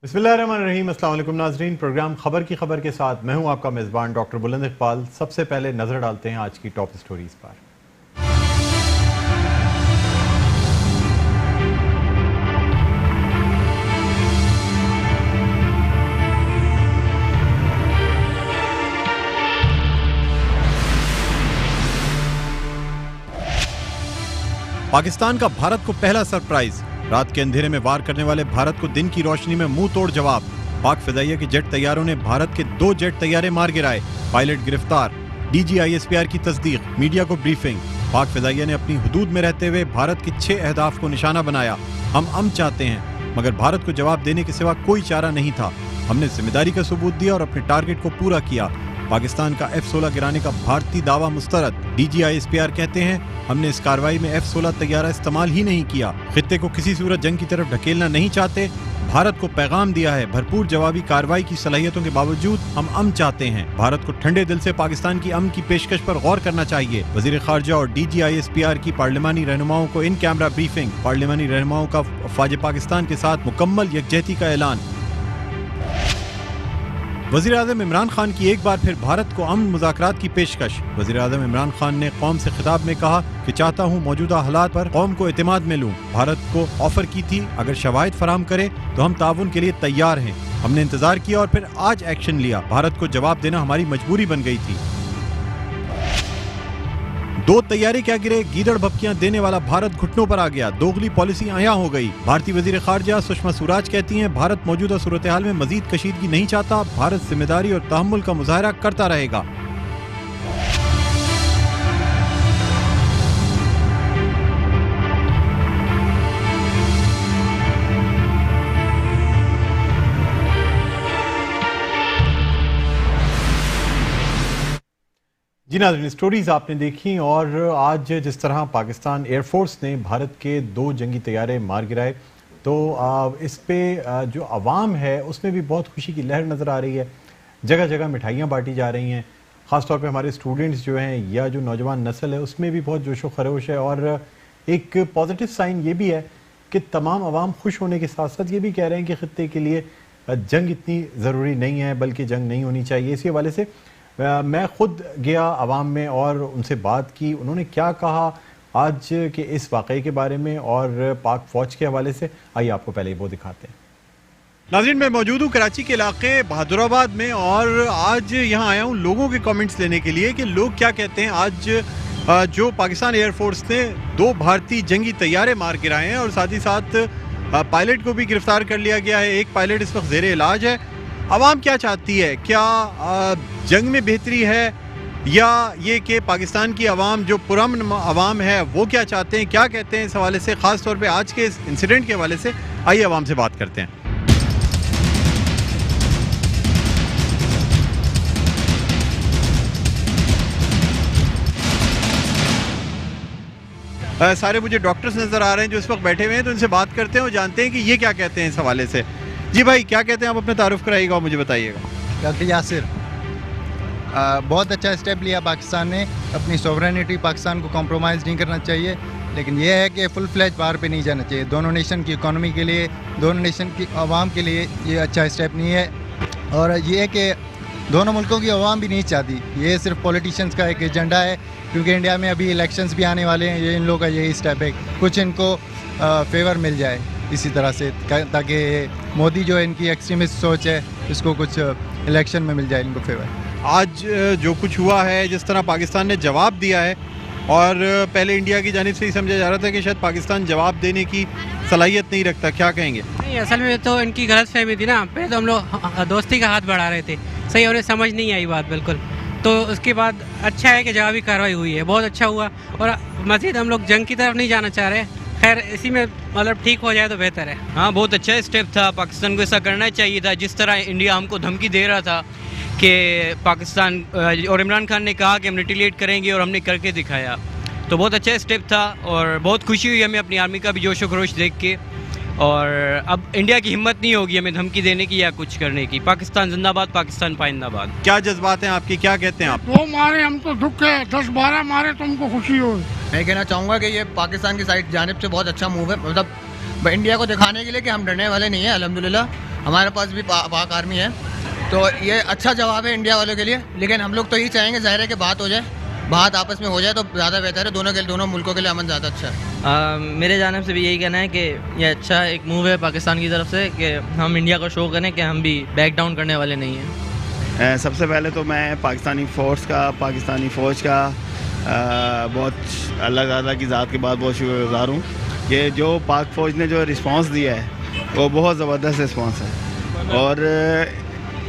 बिस्मिल्लाहिर्रहमानिर्रहीम। अस्सलाम वालेकुम नाज़रीन। प्रोग्राम खबर की खबर के साथ मैं हूं आपका मेज़बान डॉक्टर बुलंद इकबाल। सबसे पहले नज़र डालते हैं आज की टॉप स्टोरीज पर। पाकिस्तान का भारत को पहला सरप्राइज। रात के अंधेरे में वार करने वाले भारत को दिन की रोशनी में मुंह तोड़ जवाब। पाक फिदाइया के जेट तैयारों ने भारत के 2 जेट तैयारे मार गिराए। पायलट गिरफ्तार। DGISPR की तस्दीक। मीडिया को ब्रीफिंग। पाक फिदाइया ने अपनी हुदूद में रहते हुए भारत के 6 अहदाफ को निशाना बनाया। हम अमन चाहते हैं, मगर भारत को जवाब देने के सिवा कोई चारा नहीं था। हमने जिम्मेदारी का सबूत दिया और अपने टारगेट को पूरा किया। पाकिस्तान का F-16 गिराने का भारतीय दावा मुस्तरद। DGISPR कहते हैं, हमने इस कार्रवाई में F-16 तैयारा इस्तेमाल ही नहीं किया। खित्ते को किसी सूरत जंग की तरफ ढकेलना नहीं चाहते। भारत को पैगाम दिया है, भरपूर जवाबी कार्रवाई की सलाहियतों के बावजूद हम अमन चाहते हैं। भारत को ठंडे दिल से पाकिस्तान की अमन की पेशकश पर गौर करना चाहिए। वजीर खारजा और DGISPR की पार्लिमानी रहनुमाओं को इन कैमरा ब्रीफिंग। पार्लिमानी रहनुमाओं का फौज पाकिस्तान के साथ मुकम्मल यकजहती का ऐलान। वज़ीर आज़म इमरान खान की एक बार फिर भारत को अमन मुज़ाकरात की पेशकश। वज़ीर आज़म इमरान खान ने कौम से खिताब में कहा कि चाहता हूँ मौजूदा हालात पर कौम को एतमाद में लूँ। भारत को ऑफर की थी, अगर शवाहिद फराम करे तो हम ताउन के लिए तैयार हैं। हमने इंतजार किया और फिर आज एक्शन लिया। भारत को जवाब देना हमारी मजबूरी बन गई थी। 2 तैयारे क्या गिरे, गीदड़ भपकियां देने वाला भारत घुटनों पर आ गया। दोगली पॉलिसी आया हो गई। भारतीय वजीर खारजा सुषमा स्वराज कहती हैं, भारत मौजूदा सूरत हाल में मजीद कशीदगी नहीं चाहता। भारत जिम्मेदारी और तहम्मुल का मुजाहरा करता रहेगा। जी नाज़रीन, स्टोरीज आपने देखी और आज जिस तरह पाकिस्तान एयरफोर्स ने भारत के 2 जंगी तैयारे मार गिराए, तो इस पे जो अवाम है उसमें भी बहुत खुशी की लहर नज़र आ रही है। जगह जगह मिठाइयाँ बांटी जा रही हैं। ख़ासतौर पे हमारे स्टूडेंट्स जो हैं या जो नौजवान नस्ल है उसमें भी बहुत जोशो खरोश है। और एक पॉजिटिव साइन ये भी है कि तमाम अवाम खुश होने के साथ साथ ये भी कह रहे हैं कि ख़ित्ते के लिए जंग इतनी ज़रूरी नहीं है, बल्कि जंग नहीं होनी चाहिए। इसी हवाले से मैं खुद गया अवाम में और उनसे बात की। उन्होंने क्या कहा आज के इस वाक़े के बारे में और पाक फ़ौज के हवाले से, आइए आपको पहले वो दिखाते हैं। नाज़रीन, मैं मौजूद हूँ कराची के इलाके बहादुराबाद में और आज यहाँ आया हूँ लोगों के कमेंट्स लेने के लिए कि लोग क्या कहते हैं। आज जो पाकिस्तान एयरफोर्स ने 2 भारतीय जंगी तैयारे मार गिराए हैं और साथ ही साथ पायलट को भी गिरफ्तार कर लिया गया है। एक पायलट इस वक्त ज़ेरे इलाज है। अवाम क्या चाहती है? क्या जंग में बेहतरी है या ये कि पाकिस्तान की अवाम जो पुरअमन अवाम है वो क्या चाहते हैं, क्या कहते हैं इस हवाले से, ख़ास तौर पे आज के इस इंसिडेंट के हवाले से आइए अवाम से बात करते हैं। सारे मुझे डॉक्टर्स नज़र आ रहे हैं जो इस वक्त बैठे हुए हैं, तो इनसे बात करते हैं और जानते हैं कि ये क्या कहते हैं इस हवाले से। जी भाई, क्या कहते हैं आप? अपने तारुफ कराइएगा और मुझे बताइएगा। डॉक्टर यासिर, बहुत अच्छा स्टेप लिया पाकिस्तान ने। अपनी सोवरेनिटी पाकिस्तान को कॉम्प्रोमाइज़ नहीं करना चाहिए, लेकिन यह है कि फुल फ्लैज वार पे नहीं जाना चाहिए। दोनों नेशन की इकॉनमी के लिए, दोनों नेशन की आवाम के लिए ये अच्छा स्टेप नहीं है। और ये है कि दोनों मुल्कों की आवाम भी नहीं चाहती। ये सिर्फ पॉलिटिशियंस का एक एजेंडा है, क्योंकि इंडिया में अभी इलेक्शंस भी आने वाले हैं। ये इन लोगों का यही स्टेप है, कुछ इनको फेवर मिल जाए इसी तरह से, ताकि मोदी जो इनकी एक्सट्रीमिस्ट सोच है इसको कुछ इलेक्शन में मिल जाए इनको फेवर। आज जो कुछ हुआ है, जिस तरह पाकिस्तान ने जवाब दिया है, और पहले इंडिया की जानिब से ही समझा जा रहा था कि शायद पाकिस्तान जवाब देने की सलाहियत नहीं रखता, क्या कहेंगे? नहीं, असल में तो इनकी गलत फहमी थी ना। पहले तो हम लोग दोस्ती का हाथ बढ़ा रहे थे, सही उन्हें समझ नहीं आई बात बिल्कुल। तो उसके बाद अच्छा है कि जवाबी कार्रवाई हुई है, बहुत अच्छा हुआ। और मज़ीद हम लोग जंग की तरफ नहीं जाना चाह रहे। खैर, इसी में मतलब ठीक हो जाए तो बेहतर है। हाँ, बहुत अच्छा स्टेप था। पाकिस्तान को ऐसा करना चाहिए था। जिस तरह इंडिया हमको धमकी दे रहा था कि पाकिस्तान, और इमरान खान ने कहा कि हम रिटेलिएट करेंगे और हमने करके दिखाया, तो बहुत अच्छा स्टेप था। और बहुत खुशी हुई हमें अपनी आर्मी का भी जोश व खरोश देख के। और अब इंडिया की हिम्मत नहीं होगी हमें धमकी देने की या कुछ करने की। पाकिस्तान जिंदाबाद, पाकिस्तान पाइंदाबाद। क्या जज्बात हैं आपके, क्या कहते हैं आप? 2 मारे हमको दुख है, 10-12 मारे तो हमको खुशी हो। मैं कहना चाहूँगा कि ये पाकिस्तान की साइड जानिब से बहुत अच्छा मूव है, मतलब इंडिया को दिखाने के लिए कि हम डरने वाले नहीं हैं। अल्हम्दुलिल्लाह हमारे पास भी पाक आर्मी है, तो ये अच्छा जवाब है इंडिया वालों के लिए। लेकिन हम लोग तो यही चाहेंगे, ज़ाहिर है कि बात हो जाए, बात आपस में हो जाए तो ज़्यादा बेहतर है, दोनों मुल्कों के लिए अमन ज़्यादा अच्छा है। मेरे जानिब से भी यही कहना है कि ये अच्छा एक मूव है पाकिस्तान की तरफ से कि हम इंडिया को शो करें कि हम भी बैक डाउन करने वाले नहीं हैं। सबसे पहले तो मैं पाकिस्तानी फ़ौज का बहुत अल्लाह ताला की ज़ात के बाद बहुत शुक्रगुज़ार हूँ कि जो पाक फ़ौज ने जो रिस्पांस दिया है वो बहुत ज़बरदस्त रिस्पांस है और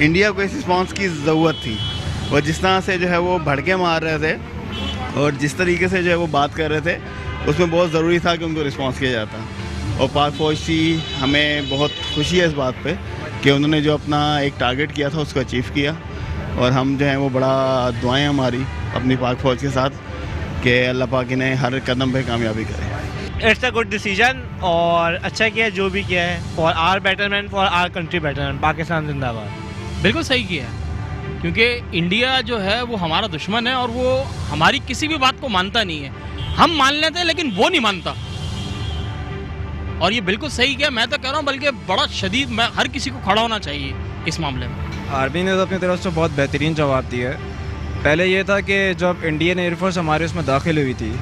इंडिया को इस रिस्पांस की ज़रूरत थी। और जिस तरह से जो है वो भड़के मार रहे थे और जिस तरीके से जो है वो बात कर रहे थे, उसमें बहुत ज़रूरी था कि उनको रिस्पांस किया जाता। और पाक फ़ौज की हमें बहुत खुशी है इस बात पे कि उन्होंने जो अपना एक टारगेट किया था उसको अचीव किया। और हम जो हैं वो बड़ा दुआएं हमारी अपनी पाक फ़ौज के साथ कि अल्लाह पाक इन्हें हर कदम पे कामयाबी करे। इट्स अ गुड डिसीजन और अच्छा किया जो भी किया है, for our betterment, for our country betterment. Pakistan जिंदाबाद। बिल्कुल सही किया है, क्योंकि इंडिया जो है वो हमारा दुश्मन है और वो हमारी किसी भी बात को मानता नहीं है। हम मान लेते हैं लेकिन वो नहीं मानता, और ये बिल्कुल सही किया। मैं तो कह रहा हूँ बल्कि बड़ा शदीद हर किसी को खड़ा होना चाहिए इस मामले में। आर्मी ने तो अपनी तरफ से बहुत बेहतरीन जवाब दिया है। पहले ये था कि जब इंडियन एयरफोर्स हमारे उसमें दाखिल हुई थी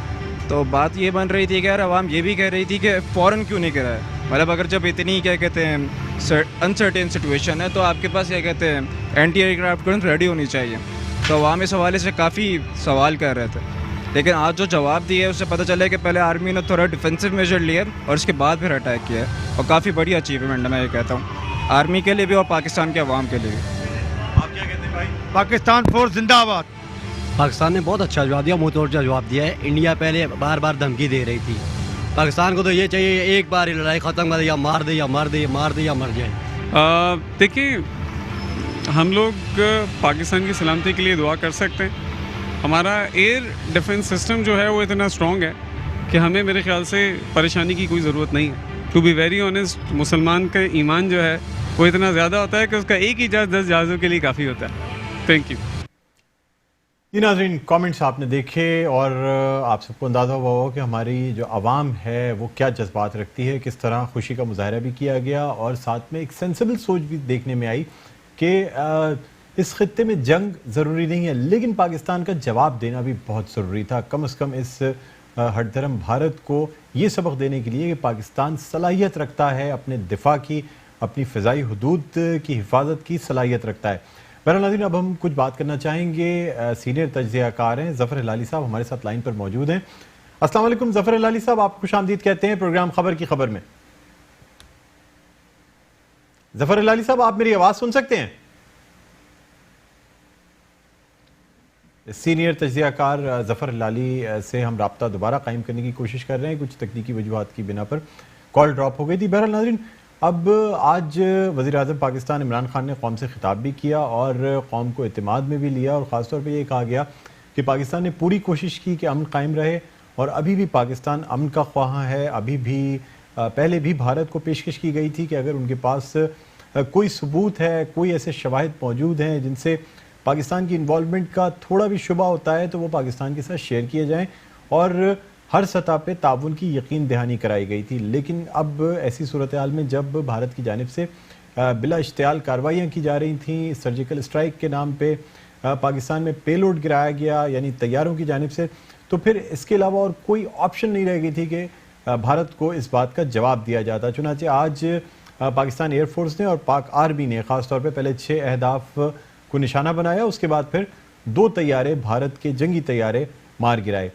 तो बात ये बन रही थी कि यार अवाम ये भी कह रही थी कि फ़ौरन क्यों नहीं करा है। मतलब अगर जब इतनी क्या कहते हैं अनसर्टेन सिचुएशन है तो आपके पास क्या कहते हैं एंटी एयरक्राफ्ट गन रेडी होनी चाहिए। तो अवाम इस हवाले से काफ़ी सवाल कर रहे थे, लेकिन आज जो जवाब दिया है उससे पता चला है कि पहले आर्मी ने थोड़ा डिफेंसिव मेजर लिया और उसके बाद फिर अटैक किया है, और काफ़ी बड़ी अचीवमेंट है मैं ये कहता हूँ आर्मी के लिए भी और पाकिस्तान के अवाम के लिए भी। आप क्या कहते हैं भाई? पाकिस्तान फोर्स जिंदाबाद। पाकिस्तान ने बहुत अच्छा जवाब दिया, मुँह तोड़ जवाब दिया है। इंडिया पहले बार बार धमकी दे रही थी, पाकिस्तान को तो ये चाहिए एक बार लड़ाई ख़त्म कर दे, या मार दे या मार दे, मार दे या मर जाए। देखिए, हम लोग पाकिस्तान की सलामती के लिए दुआ कर सकते हैं। हमारा एयर डिफेंस सिस्टम जो है वो इतना स्ट्रॉन्ग है कि हमें मेरे ख्याल से परेशानी की कोई ज़रूरत नहीं है। टू बी वेरी ऑनेस्ट, मुसलमान का ईमान जो है वो इतना ज़्यादा होता है कि उसका एक ही जहाज़ 10 जहाज़ों के लिए काफ़ी होता है। Thank you. जी नाज़रीन, कमेंट्स आपने देखे और आप सबको अंदाज़ा हुआ होगा कि हमारी जो आवाम है वो क्या जज्बात रखती है, किस तरह खुशी का मुजाहरा भी किया गया और साथ में एक सेंसिबल सोच भी देखने में आई कि इस खित्ते में जंग ज़रूरी नहीं है, लेकिन पाकिस्तान का जवाब देना भी बहुत ज़रूरी था। कम से कम इस हठधर्म भारत को ये सबक देने के लिए कि पाकिस्तान सलाहियत रखता है अपने दिफा की, अपनी फ़िज़ाई हुदूद की हिफाजत की सलाहियत रखता है। बहरहाल नाज़रीन, अब हम कुछ बात करना चाहेंगे। सीनियर तज्ज़ियाकार हैं ज़फ़र हिलाली साहब हमारे साथ लाइन पर मौजूद हैं। अस्सलाम वालेकुम ज़फ़र हिलाली साहब, आप खुशामदीद कहते हैं प्रोग्राम खबर की खबर में। ज़फ़र हिलाली साहब, आप मेरी आवाज़ सुन सकते हैं? सीनियर तज्ज़ियाकार ज़फ़र हिलाली से हम राब्ता दोबारा कायम करने की कोशिश कर रहे हैं, कुछ तकनीकी वजूहात की बिना पर कॉल ड्रॉप हो गई थी। बहरहाल नाज़रीन, अब आज वज़ीर-ए-आज़म पाकिस्तान इमरान खान ने कौम से खिताब भी किया और कौम को एतमाद में भी लिया और ख़ास तौर पे ये कहा गया कि पाकिस्तान ने पूरी कोशिश की कि अमन कायम रहे और अभी भी पाकिस्तान अमन का ख्वाह है। अभी भी पहले भी भारत को पेशकश की गई थी कि अगर उनके पास कोई सबूत है, कोई ऐसे शवाहिद मौजूद हैं जिनसे पाकिस्तान की इन्वॉल्वमेंट का थोड़ा भी शुबा होता है तो वो पाकिस्तान के साथ शेयर किए जाएँ और हर सतह पे ताउन की यकीन दहानी कराई गई थी। लेकिन अब ऐसी सूरत हाल में जब भारत की जानिब से बिला इश्तियाल कार्रवाइयाँ की जा रही थीं, सर्जिकल स्ट्राइक के नाम पे पाकिस्तान में पेलोड गिराया गया यानी तैयारों की जानिब से, तो फिर इसके अलावा और कोई ऑप्शन नहीं रह गई थी कि भारत को इस बात का जवाब दिया जाता। चुनांचे आज पाकिस्तान एयरफोर्स ने और पाक आर्मी ने ख़ास तौर पर पहले 6 अहदाफ को निशाना बनाया, उसके बाद फिर 2 तैयारे भारत के जंगी तैयारे मार गिराए।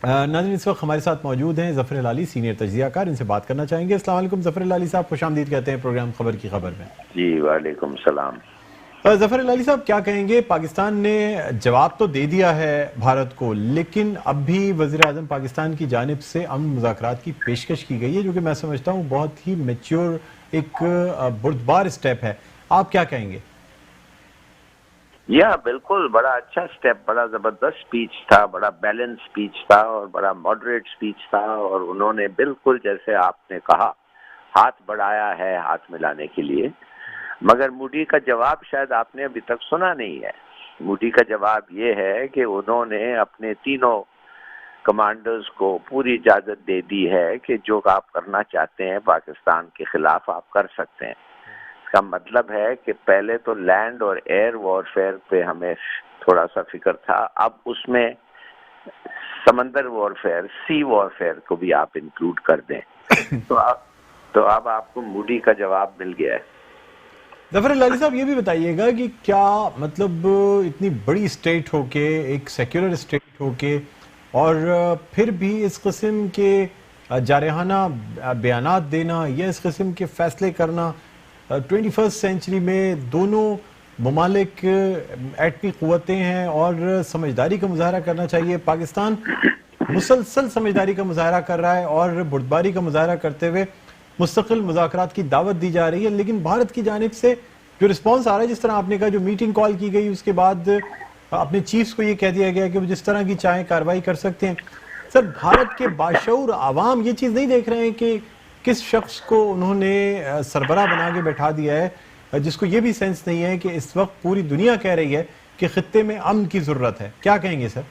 नाज़रीन, इस वक्त हमारे साथ मौजूद हैं ज़फ़र हिलाली, सीनियर तज्ज़ियाकार, इनसे बात करना चाहेंगे। अस्सलाम वालेकुम ज़फ़र हिलाली साहब, खुशामदीद कहते हैं प्रोग्राम खबर की खबर में। जी वालेकुम सलाम। ज़फ़र हिलाली साहब, क्या कहेंगे? पाकिस्तान ने जवाब तो दे दिया है भारत को, लेकिन अब भी वज़ीर-ए-आज़म पाकिस्तान की जानिब से अमन मुज़ाकरात की पेशकश की गई है, जो कि मैं समझता हूँ बहुत ही मैच्योर एक बुर्दबार स्टेप है। आप क्या कहेंगे? या बिल्कुल, बड़ा अच्छा स्टेप, बड़ा ज़बरदस्त स्पीच था, बड़ा बैलेंस स्पीच था और बड़ा मॉडरेट स्पीच था और उन्होंने बिल्कुल जैसे आपने कहा हाथ बढ़ाया है हाथ मिलाने के लिए। मगर मोदी का जवाब शायद आपने अभी तक सुना नहीं है। मोदी का जवाब ये है कि उन्होंने अपने तीनों कमांडर्स को पूरी इजाज़त दे दी है कि जो आप करना चाहते हैं पाकिस्तान के खिलाफ आप कर सकते हैं। इसका मतलब है कि पहले तो लैंड और एयर वॉरफेयर पे हमें थोड़ा सा फिक्र था, अब उसमें समंदर वॉरफेयर, सी वॉरफेयर को भी आप इंक्लूड कर दें तो अब आपको मूडी का जवाब मिल गया है। जफर अलाली साहब, ये भी बताइएगा कि क्या मतलब इतनी बड़ी स्टेट होके, एक सेक्युलर स्टेट होके, और फिर भी इस किस्म के जारहाना बयानात देना या इस किस्म के फैसले करना 21st सेंचुरी में, दोनों ममालिक एटमी क़ुव्वतें हैं और समझदारी का मुजाहरा करना चाहिए। पाकिस्तान मुसलसल समझदारी का मुजाहरा कर रहा है और बुर्दबारी का मुजाहरा करते हुए मुस्तकिल मुज़ाकरात की दावत दी जा रही है, लेकिन भारत की जानिब से जो रिस्पॉन्स आ रहा है, जिस तरह आपने कहा, जो मीटिंग कॉल की गई उसके बाद अपने चीफ्स को ये कह दिया गया कि वो जिस तरह की चाहें कार्रवाई कर सकते हैं। सर, भारत के बाशऊर आवाम ये चीज़ नहीं देख रहे हैं कि किस शख्स को उन्होंने सरबराह बना के बैठा दिया है, जिसको ये भी सेंस नहीं है कि इस वक्त पूरी दुनिया कह रही है कि खित्ते में अमन की ज़रूरत है। क्या कहेंगे सर?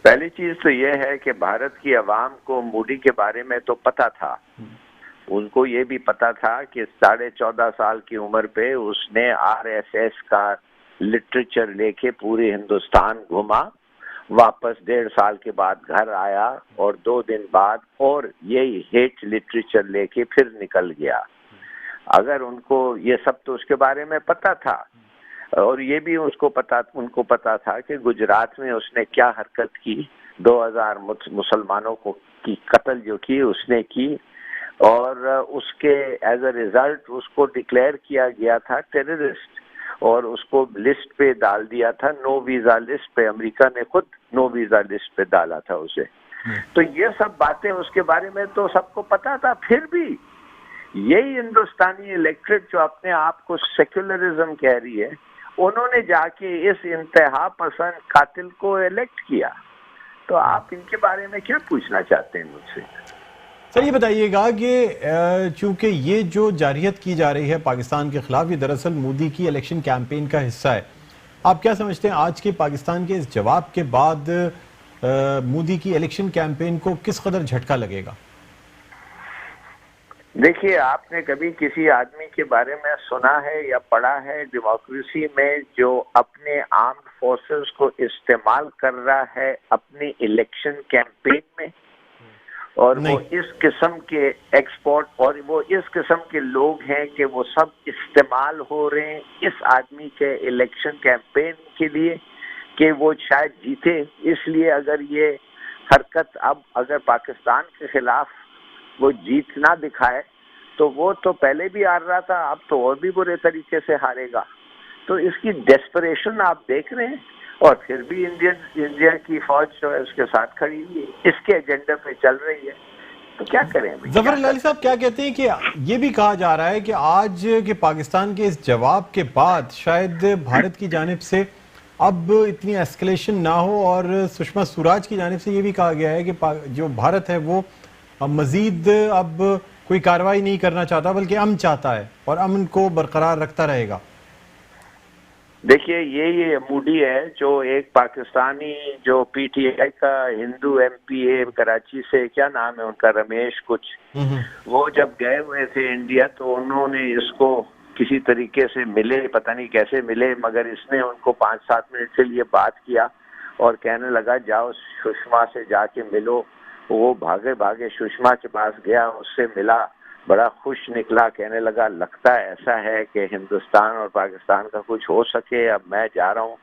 पहली चीज तो ये है कि भारत की आवाम को मोदी के बारे में तो पता था, उनको ये भी पता था कि 14.5 साल की उम्र पे उसने RSS का लिटरेचर लेके पूरे हिंदुस्तान घुमा, वापस 1.5 साल के बाद घर आया और 2 दिन बाद और यही हेट लिटरेचर लेके फिर निकल गया। अगर उनको ये सब तो उसके बारे में पता था, और ये भी उनको पता था कि गुजरात में उसने क्या हरकत की, 2000 मुसलमानों को की कत्ल जो की उसने की, और उसके एज अ रिजल्ट उसको डिक्लेयर किया गया था टेररिस्ट और उसको लिस्ट पे डाल दिया था, नो वीजा लिस्ट पे। अमेरिका ने खुद नो वीजा लिस्ट पे डाला था उसे। तो ये सब बातें उसके बारे में तो सबको पता था। फिर भी यही हिंदुस्तानी इलेक्ट्रेट जो अपने आप को सेक्युलरिज्म कह रही है, उन्होंने जाके इस इंतहा पसंद कातिल को इलेक्ट किया। तो आप इनके बारे में क्या पूछना चाहते हैं मुझसे? सर, ये बताइएगा कि चूंकि ये जो जारियत की जा रही है पाकिस्तान के खिलाफ, ये दरअसल मोदी की इलेक्शन कैंपेन का हिस्सा है। आप क्या समझते हैं आज के पाकिस्तान के इस जवाब के बाद मोदी की इलेक्शन कैंपेन को किस कदर झटका लगेगा? देखिए, आपने कभी किसी आदमी के बारे में सुना है या पढ़ा है डेमोक्रेसी में जो अपने आर्म्ड फोर्सेस को इस्तेमाल कर रहा है अपनी इलेक्शन कैंपेन में, और वो इस किस्म के एक्सपोर्ट और वो इस किस्म के लोग हैं कि वो सब इस्तेमाल हो रहे हैं इस आदमी के इलेक्शन कैंपेन के लिए कि वो शायद जीते। इसलिए अगर ये हरकत अब अगर पाकिस्तान के खिलाफ वो जीत ना दिखाए तो वो तो पहले भी हार रहा था, अब तो और भी बुरे तरीके से हारेगा। तो इसकी डेस्परेशन आप देख रहे हैं, और फिर भी इंडिया की फौज जो है उसके साथ खड़ी हुई है, इसके एजेंडा पे चल रही है। तो क्या करें? जफर अलाली साहब क्या कहते हैं कि ये भी कहा जा रहा है कि आज के पाकिस्तान के इस जवाब के बाद शायद भारत की जानिब से अब इतनी एस्केलेशन ना हो, और सुषमा स्वराज की जानिब से ये भी कहा गया है कि जो भारत है वो मजीद अब कोई कार्रवाई नहीं करना चाहता बल्कि अमन चाहता है और अमन को बरकरार रखता रहेगा। देखिए, ये मूडी है जो एक पाकिस्तानी जो PTI का हिंदू MPA कराची से, क्या नाम है उनका, रमेश कुछ, वो जब गए हुए थे इंडिया तो उन्होंने इसको किसी तरीके से मिले, पता नहीं कैसे मिले, मगर इसने उनको 5-7 मिनट के लिए बात किया और कहने लगा जाओ सुषमा से जाके मिलो। वो भागे भागे सुषमा के पास गया, उससे मिला, बड़ा खुश निकला, कहने लगा लगता है ऐसा है कि हिंदुस्तान और पाकिस्तान का कुछ हो सके, अब मैं जा रहा हूँ।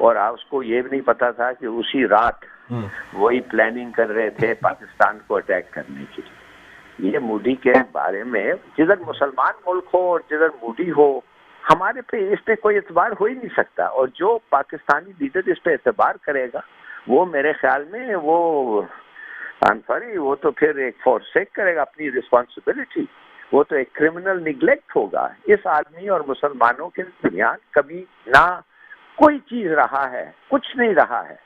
और उसको ये भी नहीं पता था कि उसी रात वही प्लानिंग कर रहे थे पाकिस्तान को अटैक करने की। ये मोदी के बारे में जिधर मुसलमान मुल्क हो और जिधर मोदी हो, हमारे पे इस पे कोई एतबार हो ही नहीं सकता। और जो पाकिस्तानी लीडर इस पे एतबार करेगा वो मेरे ख्याल में वो तो फिर एक फॉरसेक करेगा अपनी रिस्पॉन्सिबिलिटी, वो तो एक क्रिमिनल निग्लेक्ट होगा। इस आदमी और मुसलमानों के दरमियान कभी ना कोई चीज रहा है, कुछ नहीं रहा है।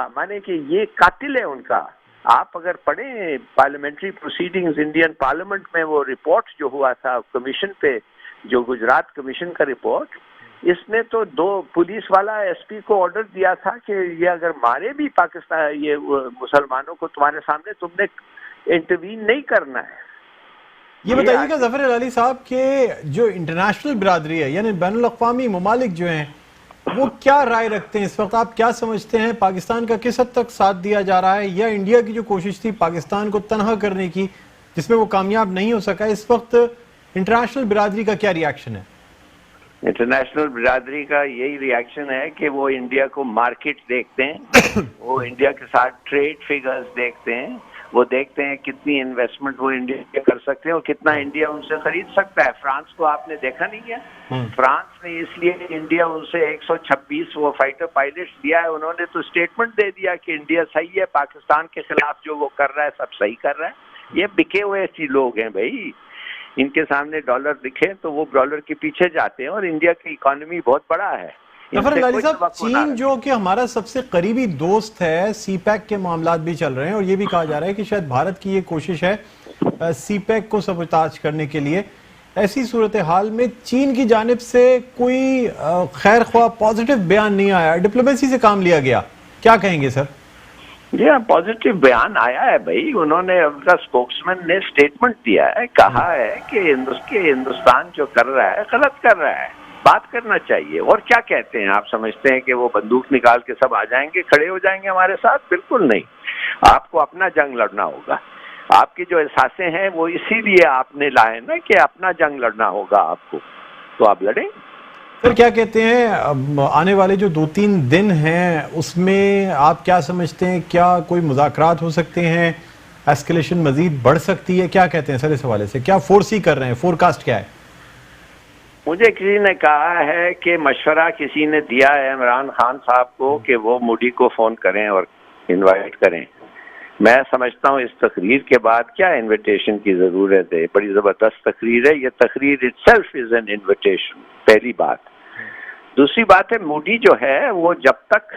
माने कि ये कातिल है उनका। आप अगर पढ़ें पार्लियामेंट्री प्रोसीडिंग्स इंडियन पार्लियामेंट में, वो रिपोर्ट जो हुआ था कमीशन पे, जो गुजरात कमीशन का रिपोर्ट, इसने तो 2 पुलिस वाला SP को ऑर्डर दिया था कि ये अगर मारे भी पाकिस्तान ये मुसलमानों को तुम्हारे सामने, तुमने इंटरवीन नहीं करना है। ये बताइएगा जफर अली साहब के जो इंटरनेशनल बिरादरी है यानी बैनुल-अक़वामी ममालिक जो हैं वो क्या राय रखते हैं इस वक्त? आप क्या समझते हैं पाकिस्तान का किस हद तक साथ दिया जा रहा है, या इंडिया की जो कोशिश थी पाकिस्तान को तनहा करने की जिसमें वो कामयाब नहीं हो सका, इस वक्त इंटरनेशनल बिरादरी का क्या रिएक्शन है? इंटरनेशनल बिरादरी का यही रिएक्शन है कि वो इंडिया को मार्केट देखते हैं, वो इंडिया के साथ ट्रेड फिगर्स देखते हैं, वो देखते हैं कितनी इन्वेस्टमेंट वो इंडिया कर सकते हैं और कितना इंडिया उनसे खरीद सकता है। फ्रांस को आपने देखा नहीं है? फ्रांस ने इसलिए इंडिया उनसे 126 वो फाइटर पायलट्स दिया है, उन्होंने तो स्टेटमेंट दे दिया कि इंडिया सही है, पाकिस्तान के खिलाफ जो वो कर रहा है सब सही कर रहा है। ये बिके हुए ऐसे लोग हैं भाई, इनके सामने डॉलर दिखे तो वो डॉलर के पीछे जाते हैं, और इंडिया की इकोनॉमी बहुत बड़ा है। जफर अली साहब, चीन जो कि हमारा सबसे करीबी दोस्त है, सीपैक के मामलात भी चल रहे हैं और ये भी कहा जा रहा है कि शायद भारत की ये कोशिश है सीपैक को सबूताज करने के लिए। ऐसी सूरत हाल में चीन की जानिब से कोई खैर ख्वाह पॉजिटिव बयान नहीं आया, डिप्लोमेसी से काम लिया गया, क्या कहेंगे सर? जी हाँ, पॉजिटिव बयान आया है भाई, उन्होंने, उनका स्पोक्समैन ने स्टेटमेंट दिया है, कहा है कि हिंदुस्तान जो कर रहा है गलत कर रहा है, बात करना चाहिए। और क्या कहते हैं आप? समझते हैं कि वो बंदूक निकाल के सब आ जाएंगे, खड़े हो जाएंगे हमारे साथ? बिल्कुल नहीं, आपको अपना जंग लड़ना होगा। आपकी जो एहसासें हैं वो इसीलिए आपने लाए ना कि अपना जंग लड़ना होगा आपको, तो आप लड़ें। सर क्या कहते हैं आने वाले जो 2-3 दिन हैं उसमें आप क्या समझते हैं, क्या कोई मुज़ाकरात हो सकते हैं, एस्केलेशन मजीद बढ़ सकती है, क्या कहते हैं सर इस हवाले से? क्या फोर्सी कर रहे हैं, फोरकास्ट क्या है? मुझे किसी ने कहा है कि मशवरा किसी ने दिया है इमरान खान साहब को कि वो मोदी को फोन करें और इनवाइट करें। मैं समझता हूँ इस तकरीर के बाद क्या इनविटेशन की जरूरत है, बड़ी जबरदस्त तकरीर है, ये तकरीर इटसेल्फ इज एन इनविटेशन, पहली बात। दूसरी बात है, मोदी जो है वो जब तक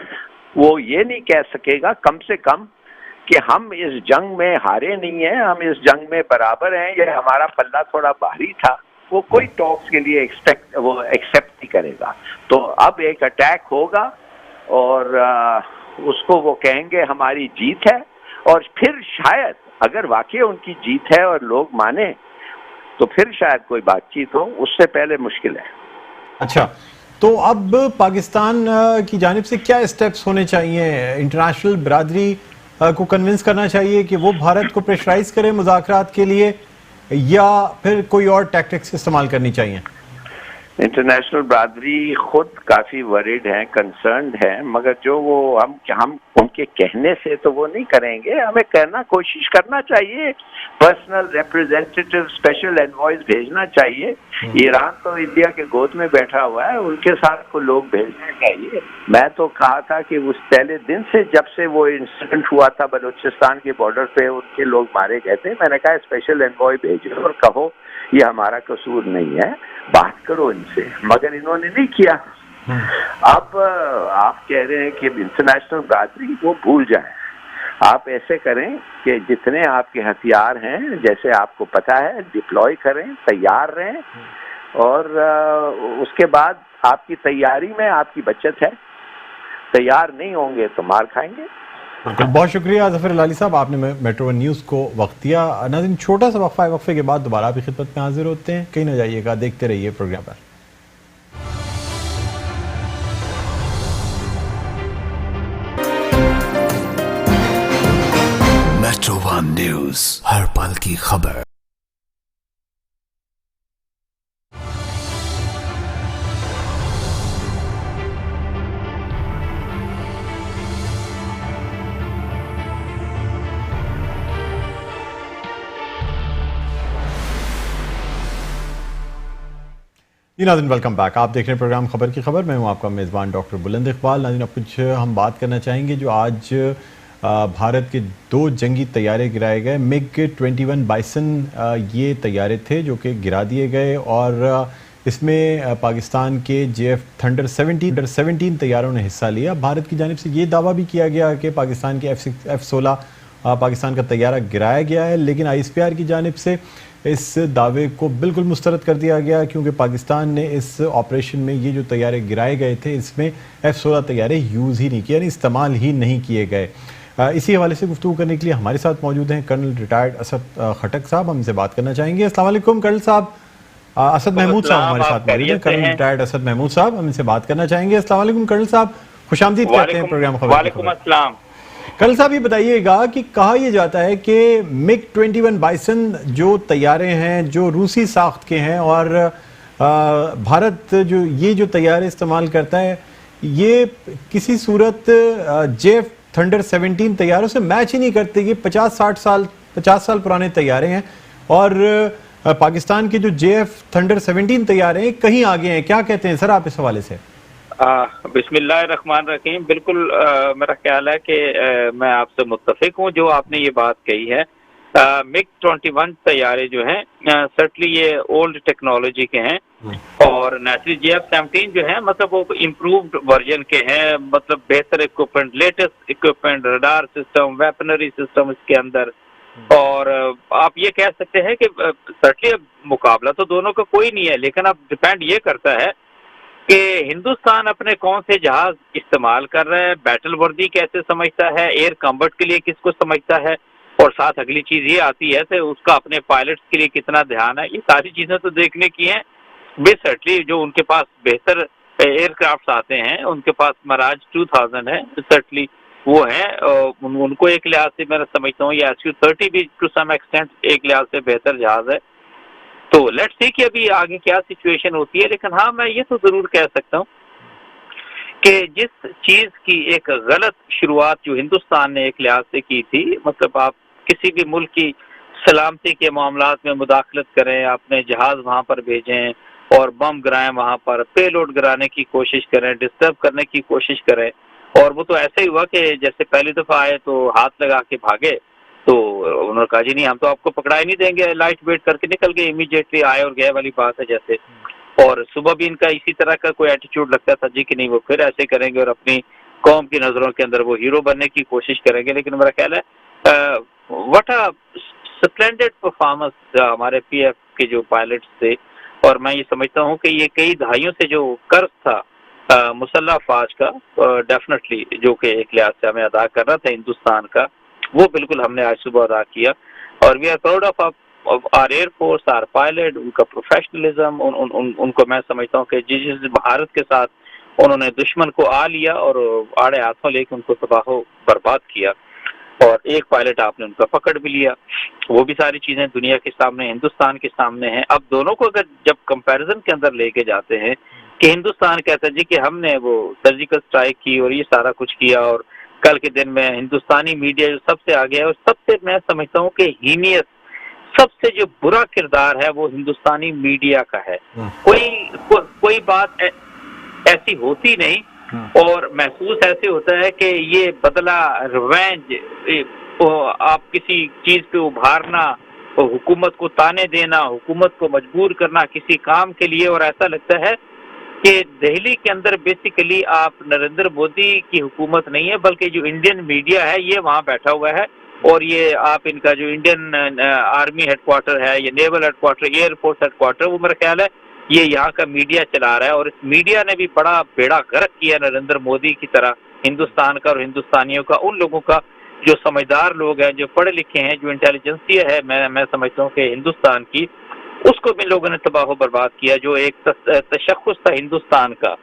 वो ये नहीं कह सकेगा कम से कम कि हम इस जंग में हारे नहीं हैं, हम इस जंग में बराबर हैं, या हमारा पल्ला थोड़ा भारी था, वो कोई टॉक्स के लिए एक्सेप्ट नहीं करेगा। तो अब एक अटैक होगा और उसको वो कहेंगे हमारी जीत है, और फिर शायद अगर वाकई उनकी जीत है और लोग माने तो फिर शायद कोई बातचीत हो, उससे पहले मुश्किल है। अच्छा, तो अब पाकिस्तान की जानिब से क्या स्टेप्स होने चाहिए? इंटरनेशनल बिरादरी को कन्विंस करना चाहिए कि वो भारत को प्रेशराइज करे मुज़ाकरात के लिए, या फिर कोई और टैक्टिक्स इस्तेमाल करनी चाहिए? इंटरनेशनल बिरादरी खुद काफी वरीड है, कंसर्न्ड है, मगर जो वो हम उनके कहने से तो वो नहीं करेंगे, हमें करना, कोशिश करना चाहिए, पर्सनल रिप्रेजेंटेटिव, स्पेशल एनवॉइस भेजना चाहिए। ईरान तो इंडिया के गोद में बैठा हुआ है, उनके साथ को लोग भेजने चाहिए। मैं तो कहा था कि उस पहले दिन से, जब से वो इंसिडेंट हुआ था बलूचिस्तान के बॉर्डर पे, उनके लोग मारे गए थे, मैंने कहा स्पेशल एनवॉय भेजो और कहो ये हमारा कसूर नहीं है, बात करो इनसे, मगर इन्होंने नहीं किया। अब आप कह रहे हैं कि इंटरनेशनल बिरादरी वो भूल जाए। आप ऐसे करें कि जितने आपके हथियार हैं, जैसे आपको पता है, डिप्लॉय करें, तैयार रहें, और उसके बाद आपकी तैयारी में आपकी बचत है। तैयार नहीं होंगे तो मार खाएंगे। बहुत शुक्रिया जफर अली साहब, आपने मेट्रो वन न्यूज़ को वक्त दिया। नाज़रीन, छोटा सा वक्फा है, वक्फे के बाद दोबारा आपकी खिदमत में हाजिर होते हैं, कहीं ना जाइएगा, देखते रहिए प्रोग्राम पर। मेट्रो वन न्यूज़, हर पल की खबर। नाज़रीन, वेलकम बैक। आप देख रहे हैं प्रोग्राम खबर की खबर, मैं हूं आपका मेज़बान डॉक्टर बुलंद इकबाल। नाज़रीन, अब कुछ हम बात करना चाहेंगे जो आज भारत के 2 जंगी तैयारे गिराए गए। MiG-21 बाइसन ये तैयारे थे जो कि गिरा दिए गए, और इसमें पाकिस्तान के JF थंडर 17 तैयारों ने हिस्सा लिया। भारत की जानिब से ये दावा भी किया गया कि पाकिस्तान के F-16 पाकिस्तान का तैयारा गिराया गया है, लेकिन ISPR की जानिब से इस दावे को बिल्कुल मुस्तरद कर दिया गया, क्योंकि पाकिस्तान ने इस ऑपरेशन में ये जो तैयारे गिराए गए थे इसमें F-16 तैयारे यूज़ ही नहीं किए, यानी इस्तेमाल ही नहीं किए गए। इसी हवाले से गुफ्तगू करने के लिए हमारे साथ मौजूद हैं कर्नल रिटायर्ड असद खटक साहब। हम इनसे बात करना चाहेंगे। अस्सलाम वालेकुम कर्नल साहब। असद महमूद साहब हमारे साथ मौजूद हैं, कर्नल रिटायर्ड असद महमूद साहब, हम इनसे बात करना चाहेंगे। अस्सलाम वालेकुम कर्नल साहब, खुशामदीद कहते हैं प्रोग्राम खबर। वालेकुम अस्सलाम। कर्नल साहब ये बताइएगा कि कहा यह जाता है कि मिग 21 बाइसन जो तैयारे हैं जो रूसी साख्त के हैं और भारत जो तैयारे इस्तेमाल करता है ये किसी सूरत जेफ थंडर 17 तैयारों से मैच ही नहीं करते। ये 50 साल पुराने तैयारे हैं और पाकिस्तान के जो जेएफ थंडर 17 तैयारे हैं कहीं आगे हैं। क्या कहते हैं सर आप इस हवाले से? बिस्मिल्लाहिर्रहमानिर्रहीम। बिल्कुल मेरा ख्याल है कि मैं आपसे मुत्तफिक हूँ जो आपने ये बात कही है। मिग 21 तैयारे जो हैं सर्टली ये ओल्ड टेक्नोलॉजी के हैं और नेचुरली जेएफ 17 जो है मतलब वो इम्प्रूव्ड वर्जन के हैं, मतलब बेहतर equipment, latest equipment, radar system, weaponry system इसके अंदर। और आप ये कह सकते हैं कि सर्टली मुकाबला तो दोनों का कोई नहीं है, लेकिन अब डिपेंड ये करता है कि हिंदुस्तान अपने कौन से जहाज इस्तेमाल कर रहा है, बैटल वर्दी कैसे समझता है, एयर कम्बट के लिए किसको समझता है, और साथ अगली चीज ये आती है तो उसका अपने पायलट्स के लिए कितना ध्यान है। ये सारी चीजें तो देखने की हैं। बेसर्टली जो उनके पास बेहतर एयरक्राफ्ट आते हैं, उनके पास मिराज 2000 है, सर्टली वो है, उनको एक लिहाज से मैं समझता हूँ ये SU-30 भी टू सम एक्सटेंट एक लिहाज से बेहतर जहाज है। तो लेट्स सी कि अभी आगे क्या सिचुएशन होती है। लेकिन हाँ, मैं ये तो जरूर कह सकता हूँ कि जिस चीज की एक गलत शुरुआत जो हिंदुस्तान ने एक लिहाज से की थी, मतलब आप किसी भी मुल्क की सलामती के मामलात में मुदाखलत करें, अपने जहाज वहां पर भेजें और बम गिराएं, वहां पर पेलोड गिराने की कोशिश करें, डिस्टर्ब करने की कोशिश करें, और वो तो ऐसे ही हुआ कि जैसे पहली दफा आए तो हाथ लगा के भागे, तो उन्होंने कहा जी नहीं हम तो आपको पकड़ा ही नहीं देंगे, लाइट वेट करके निकल गए, इमीडिएटली आए और गए वाली बात है जैसे। और सुबह भी इनका इसी तरह का कोई एटीट्यूड लगता था जी कि नहीं वो फिर ऐसे करेंगे और अपनी कौम की नजरों के अंदर वो हीरो बनने की कोशिश करेंगे। लेकिन मेरा ख्याल है व्हाट अ स्प्लेंडेड परफॉर्मेंस हमारे PF के जो पायलट्स थे, और मैं ये समझता हूँ कि ये कई दहाइयों से जो कर्ज था मुसल्लह अफवाज का, डेफिनेटली जो कि एक लिहाज से हमें अदा करना था हिंदुस्तान का, वो बिल्कुल हमने आज सुबह अदा किया। और we are proud of our air force, our pilot, उनका प्रोफेशनलिज्म, उनको मैं समझता हूँ कि जिस भारत के साथ उन्होंने दुश्मन को आ लिया और आड़े हाथों लेकर उनको तबाह बर्बाद किया, और एक पायलट आपने उनका पकड़ भी लिया। वो भी सारी चीजें दुनिया के सामने, हिंदुस्तान के सामने हैं। अब दोनों को अगर जब कंपैरिजन के अंदर लेके जाते हैं कि हिंदुस्तान कहता है जी कि हमने वो सर्जिकल स्ट्राइक की और ये सारा कुछ किया, और कल के दिन में हिंदुस्तानी मीडिया जो सबसे आगे है और सबसे मैं समझता हूँ कि हीनियस, सबसे जो बुरा किरदार है वो हिंदुस्तानी मीडिया का है। कोई बात ऐसी होती नहीं, और महसूस ऐसे होता है कि ये बदला, रिवेंज, आप किसी चीज पे उभारना, हुकूमत को ताने देना, हुकूमत को मजबूर करना किसी काम के लिए, और ऐसा लगता है कि दिल्ली के अंदर बेसिकली आप नरेंद्र मोदी की हुकूमत नहीं है, बल्कि जो इंडियन मीडिया है ये वहाँ बैठा हुआ है, और ये आप इनका जो इंडियन आर्मी हेडक्वार्टर है, ये नेवल हेडक्वार्टर, एयरफोर्स हेडक्वार्टर, वो मेरा ख्याल है ये यहाँ का मीडिया चला रहा है। और इस मीडिया ने भी बड़ा बेड़ा गर्क किया नरेंद्र मोदी की तरह हिंदुस्तान का और हिंदुस्तानियों का, उन लोगों का जो समझदार लोग हैं, जो पढ़े लिखे हैं, जो इंटेलिजेंसिया है, मैं समझता हूँ कि हिंदुस्तान की, उसको भी लोगों ने तबाह बर्बाद किया, जो एक तशख्खुस था हिंदुस्तान का।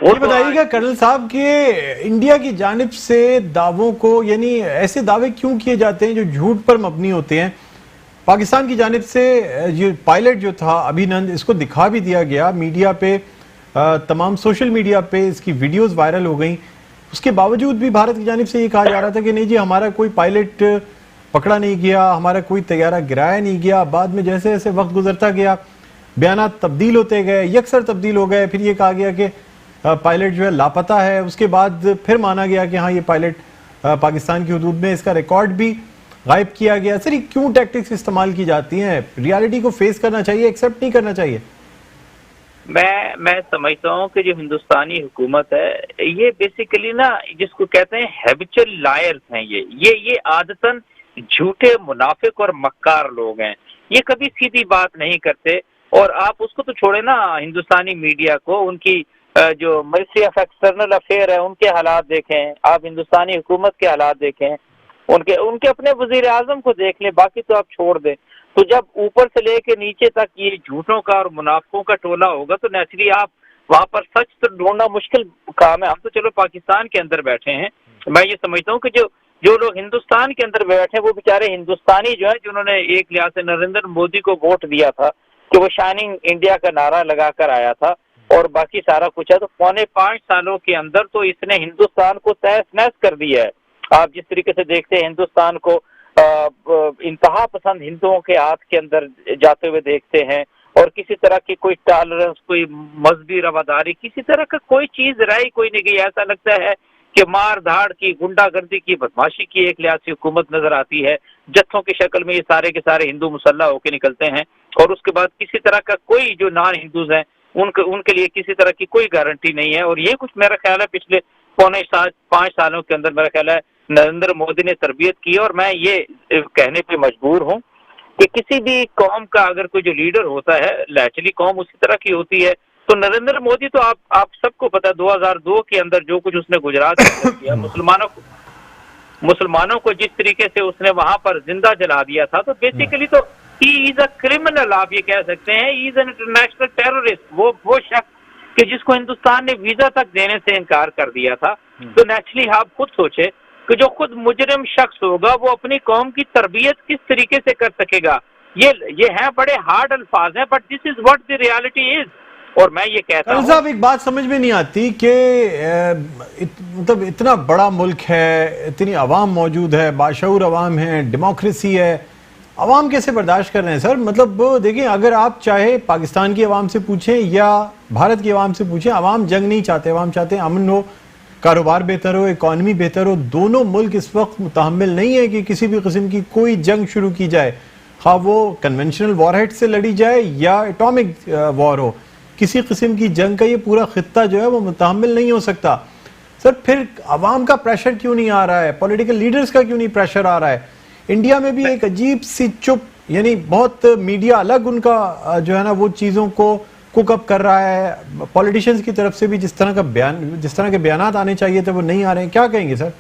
वो बताइएगा कर्नल साहब कि इंडिया की जानिब से दावों को, यानी ऐसे दावे क्यों किए जाते हैं जो झूठ पर मबनी होते हैं? पाकिस्तान की जानिब से ये पायलट जो था अभिनंदन, इसको दिखा भी दिया गया मीडिया पे, तमाम सोशल मीडिया पे इसकी वीडियोस वायरल हो गई। उसके बावजूद भी भारत की जानिब से ये कहा जा रहा था कि नहीं जी हमारा कोई पायलट पकड़ा नहीं गया, हमारा कोई तैयारा गिराया नहीं गया। बाद में जैसे जैसे वक्त गुजरता गया बयानात तब्दील होते गए, यकसर तब्दील हो गए। फिर ये कहा गया कि पायलट जो है लापता है, उसके बाद फिर माना गया कि हाँ ये पायलट पाकिस्तान की हदूद में, इसका रिकॉर्ड भी गायब किया गया। सर ये क्यों टैक्टिक्स इस्तेमाल की जाती हैं? रियलिटी को फेस करना चाहिए, एक्सेप्ट नहीं करना चाहिए। मैं समझता हूँ कि जो हिंदुस्तानी हुकूमत है ये बेसिकली ना, जिसको कहते हैं हैबिचुअल लायर्स हैं, ये आदतन झूठे, मुनाफिक और मक्कार लोग हैं। ये कभी सीधी बात नहीं करते, और आप उसको तो छोड़े ना हिंदुस्तानी मीडिया को, उनकी जो मिनिस्ट्री ऑफ एक्सटर्नल अफेयर है उनके हालात देखें, आप हिंदुस्तानी हुकूमत के हालात देखें, उनके अपने वजीर आजम को देख लें, बाकी तो आप छोड़ दें। तो जब ऊपर से लेके नीचे तक ये झूठों का और मुनाफिकों का टोला होगा तो नेचुरली आप वहां पर सच तो ढूंढना मुश्किल काम है। हम तो चलो पाकिस्तान के अंदर बैठे हैं, मैं ये समझता हूँ कि जो लोग हिंदुस्तान के अंदर बैठे हैं वो बेचारे हिंदुस्तानी जो है, जिन्होंने एक लिहाज से नरेंद्र मोदी को वोट दिया था कि वो शाइनिंग इंडिया का नारा लगाकर आया था और बाकी सारा कुछ है, तो 4.5 सालों के अंदर तो इसने हिंदुस्तान को तहस नहस कर दिया है। आप जिस तरीके से देखते हैं हिंदुस्तान को इंतहा पसंद हिंदुओं के हाथ के अंदर जाते हुए देखते हैं और किसी तरह की कोई टॉलरेंस, कोई मजहबी रवादारी, किसी तरह का कोई चीज रही कोई नहीं गई। ऐसा लगता है कि मार धाड़ की, गुंडागर्दी की, बदमाशी की एक लिहाज से हुकूमत नजर आती है। जत्थों की शक्ल में ये सारे के सारे हिंदू मुसल्लह होकर निकलते हैं और उसके बाद किसी तरह का कोई जो नॉन हिंदूज हैं उनके लिए किसी तरह की कोई गारंटी नहीं है। और ये कुछ मेरा ख्याल है पिछले 5 सालों के अंदर मेरा ख्याल है नरेंद्र मोदी ने तरबियत की। और मैं ये कहने पे मजबूर हूँ कि किसी भी कौम का अगर कोई जो लीडर होता है, नेचुरली कौम उसी तरह की होती है। तो नरेंद्र मोदी तो आप सबको पता है 2002 के अंदर जो कुछ उसने गुजरात के अंदर किया, मुसलमानों को जिस तरीके से उसने वहां पर जिंदा जला दिया था, तो बेसिकली तो ही इज अ क्रिमिनल, आप ये कह सकते हैं। He is an international terrorist. वो शख्स कि जिसको हिंदुस्तान ने वीजा तक देने से इनकार कर दिया था। तो नेचुरली आप खुद सोचे कि जो खुद मुजरिम शख्स होगा वो अपनी कौम की तरबियत किस तरीके से कर सकेगा। ये हैं बड़े हार्ड अल्फाज हैं, but this is what the reality is. और मैं ये कहता हूं साहब, एक बात समझ में नहीं आती कि मतलब इतना बड़ा मुल्क है, इतनी आवाम मौजूद है, बाशऊर आवाम है, डेमोक्रेसी है, आवाम कैसे बर्दाश्त कर रहे हैं सर? मतलब देखिए, अगर आप चाहे पाकिस्तान की आवाम से पूछें या भारत की आवाम से पूछें, आवाम जंग नहीं चाहते, आवाम चाहते हैं अमन हो, कारोबार बेहतर हो, इकॉनमी बेहतर हो। दोनों मुल्क इस वक्त मुतहम्मिल नहीं है कि किसी भी किस्म की कोई जंग शुरू की जाए, हाँ वो कन्वेंशनल वॉरहेड से लड़ी जाए या एटॉमिक वॉर हो। किसी किस्म की जंग का ये पूरा खित्ता जो है वो मुतहम्मिल नहीं हो सकता। सर फिर आवाम का प्रेशर क्यों नहीं आ रहा है? पॉलिटिकल लीडर्स का क्यों नहीं प्रेशर आ रहा है? इंडिया में भी एक अजीब सी चुप, यानी बहुत मीडिया अलग उनका जो है ना वो चीज़ों को कुकअप कर रहा है। पॉलिटिशियंस की तरफ से भी जिस तरह के बयानात आने चाहिए थे वो नहीं आ रहे हैं। क्या कहेंगे सर?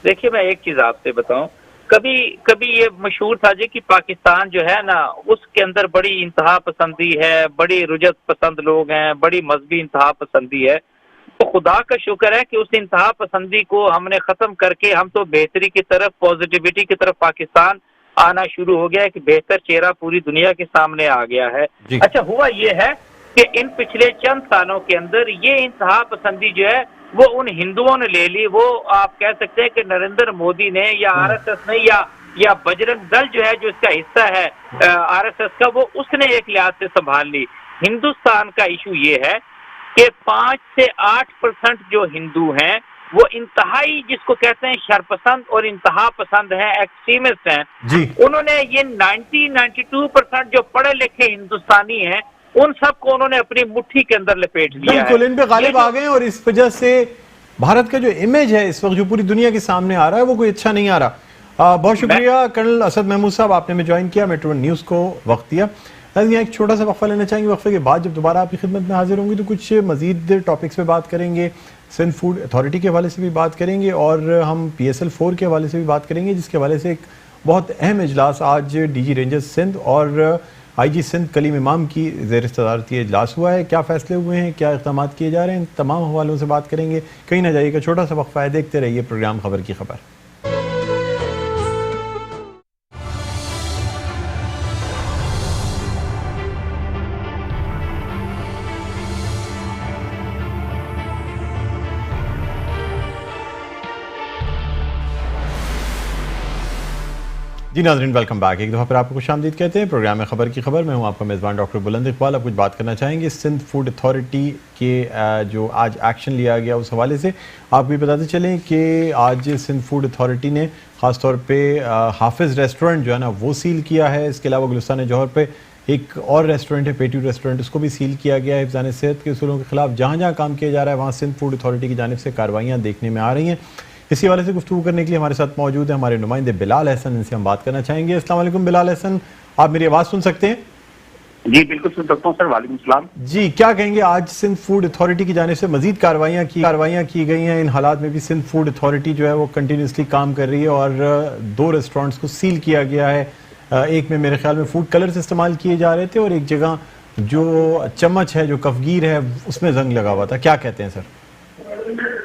देखिए, मैं एक चीज आपसे बताऊं, कभी ये मशहूर था जी कि पाकिस्तान जो है ना उसके अंदर बड़ी इंतहा पसंदी है, बड़ी रुजत पसंद लोग हैं, बड़ी मजहबी इंतहा पसंदी है। तो खुदा का शुक्र है कि उस इंतहा पसंदी को हमने खत्म करके हम तो बेहतरी की तरफ, पॉजिटिविटी की तरफ पाकिस्तान आना शुरू हो गया है कि बेहतर चेहरा पूरी दुनिया के सामने आ गया है। अच्छा, हुआ ये है कि इन पिछले चंद सालों के अंदर ये इंतहा पसंदी जो है वो उन हिंदुओं ने ले ली। वो आप कह सकते हैं कि नरेंद्र मोदी ने या आरएसएस ने या बजरंग दल जो है, जो इसका हिस्सा है आरएसएस का, वो उसने एक लिहाज से संभाल ली। हिंदुस्तान का इशू ये है कि 5 से 8% जो हिंदू हैं वो इंतहाई, जिसको कहते हैं शरपसंद और इंतहा पसंद हैं, एक्सट्रीमिस्ट हैं जी। उन्होंने ये 92% जो पढ़े लिखे हिंदुस्तानी हैं उन सबको उन्होंने अपनी मुट्ठी के अंदर लपेट लिया है। बिल्कुल, इन पे गालिब आ गए और इस वजह से भारत का जो इमेज है इस वक्त जो पूरी दुनिया के सामने आ रहा है वो कोई अच्छा नहीं आ रहा। बहुत शुक्रिया कर्नल असद महमूद साहब, आपने में ज्वाइन किया, मेट्रो न्यूज को वक्त दिया। यहाँ एक छोटा सा वक्फा लेना चाहेंगे, वक्फे के बाद जब दोबारा आपकी खिदमत में हाजिर होंगी तो कुछ मजीद टॉपिक्स पे बात करेंगे। सिंध फूड अथॉरिटी के हवाले से भी बात करेंगे और हम PSL 4 के हवाले से भी बात करेंगे, जिसके हवाले से एक बहुत अहम इजलास आज DG रेंजर्स सिंध और IG सिंध कलीम इमाम की ज़ेर सदारती इजलास हुआ है। क्या फ़ैसले हुए हैं, क्या इक़दाम किए जा रहे हैं, तमाम हवालों से बात करेंगे। कहीं ना जाइएगा, छोटा सा वक्फा है, देखते रहिए प्रोग्राम खबर की खबर। जी नाज़रीन, वेलकम बैक। एक दफ़ा फिर आपको खुशामदीद कहते हैं प्रोग्राम में खबर की खबर। मैं हूं आपका मेज़बान डॉक्टर बुलंद इकबाल। अब कुछ बात करना चाहेंगे सिंध फूड अथॉरिटी के जो आज एक्शन लिया गया उस हवाले से। आपको भी बताते चलें कि आज सिंध फूड अथॉरिटी ने ख़ास तौर पे हाफिज़ रेस्टोरेंट जो है ना वो सील किया है। इसके अलावा गुलिस्तान जौहर पे एक और रेस्टोरेंट है, पेटी रेस्टोरेंट, उसको भी सील किया गया है। हिफ़्ज़ान सेहत के उसूलों के खिलाफ जहाँ जहाँ काम किया जा रहा है वहाँ सिंध फूड अथॉरिटी की जानिब से कार्रवाइयाँ देखने में आ रही हैं। इसी हवाले से गुफ्तगू करने के लिए हमारे साथ मौजूद है हमारे नुमाइंदे बिलाल अहसन, इनसे हम बात करना चाहेंगे। अस्सलाम वालेकुम बिलाल अहसन, आप मेरी आवाज़ सुन सकते हैं? जी बिल्कुल सुन सकता हूँ सर। वालेकुम सलाम। जी, क्या कहेंगे, आज सिंध फूड अथॉरिटी की जानिब से मजीद कार्रवाइयाँ की गई हैं। इन हालात में भी सिंध फूड अथॉरिटी जो है वो कंटिन्यूसली काम कर रही है और 2 रेस्टोरेंट्स को सील किया गया है। एक में मेरे ख्याल में फूड कलर्स इस्तेमाल किए जा रहे थे और एक जगह जो चम्मच है, जो कफगीर है, उसमें जंग लगा हुआ था। क्या कहते हैं सर?